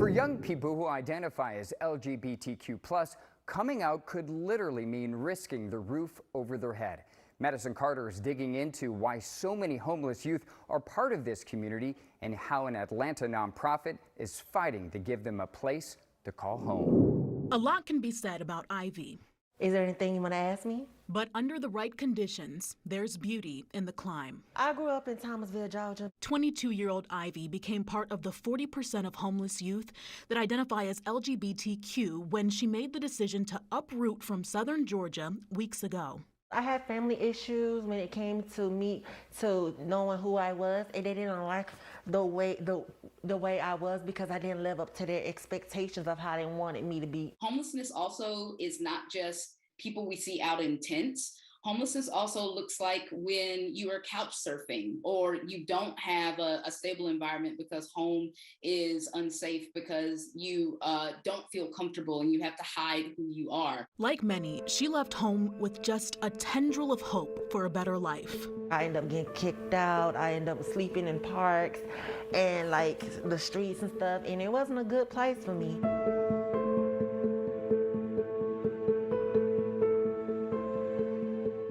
For young people who identify as LGBTQ+, coming out could literally mean risking the roof over their head. Madison Carter is digging into why so many homeless youth are part of this community and how an Atlanta nonprofit is fighting to give them a place to call home. A lot can be said about Ivy. Is there anything you want to ask me? But under the right conditions, there's beauty in the climb. I grew up in Thomasville, Georgia. 22-year-old Ivy became part of the 40% of homeless youth that identify as LGBTQ when she made the decision to uproot from southern Georgia weeks ago. I had family issues when it came to knowing who I was, and they didn't like the way I was because I didn't live up to their expectations of how they wanted me to be. Homelessness also is not just people we see out in tents. Homelessness also looks like when you are couch surfing or you don't have a stable environment because home is unsafe, because you don't feel comfortable and you have to hide who you are. Like many, she left home with just a tendril of hope for a better life. I ended up getting kicked out. I ended up sleeping in parks and like the streets and stuff, and it wasn't a good place for me.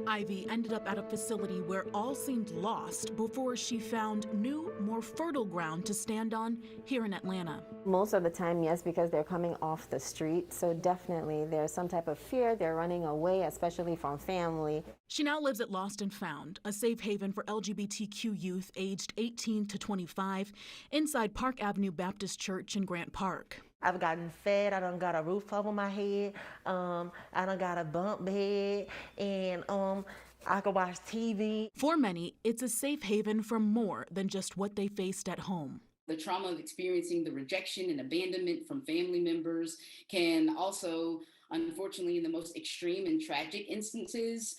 Ivy ended up at a facility where all seemed lost before she found new, more fertile ground to stand on here in Atlanta. Most of the time, yes, because they're coming off the street. So definitely there's some type of fear. They're running away, especially from family. She now lives at Lost and Found, a safe haven for LGBTQ youth aged 18 to 25 inside Park Avenue Baptist Church in Grant Park. I've gotten fed, I done got a roof over my head, I done got a bunk bed, and I can watch TV. For many, it's a safe haven from more than just what they faced at home. The trauma of experiencing the rejection and abandonment from family members can also, unfortunately, in the most extreme and tragic instances,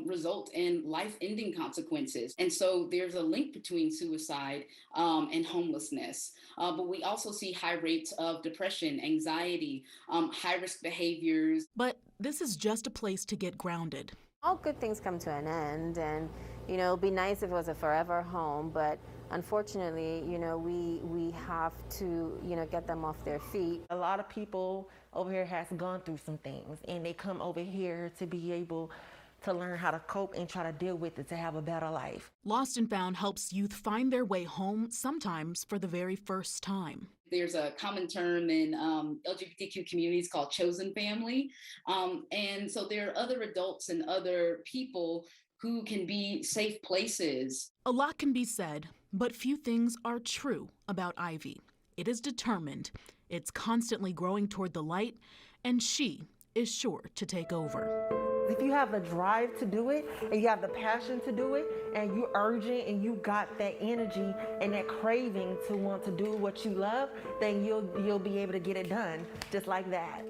result in life-ending consequences. And so there's a link between suicide and homelessness. But we also see high rates of depression, anxiety, high-risk behaviors. But this is just a place to get grounded. All good things come to an end, and it'd be nice if it was a forever home, but unfortunately, we have to, get them off their feet. A lot of people over here has gone through some things, and they come over here to be able to learn how to cope and try to deal with it to have a better life. Lost and Found helps youth find their way home, sometimes for the very first time. There's a common term in LGBTQ communities called chosen family. And so there are other adults and other people who can be safe places. A lot can be said, but few things are true about Ivy. It is determined, it's constantly growing toward the light, and she is sure to take over. If you have the drive to do it, and you have the passion to do it, and you're urgent and you got that energy and that craving to want to do what you love, then you'll be able to get it done just like that.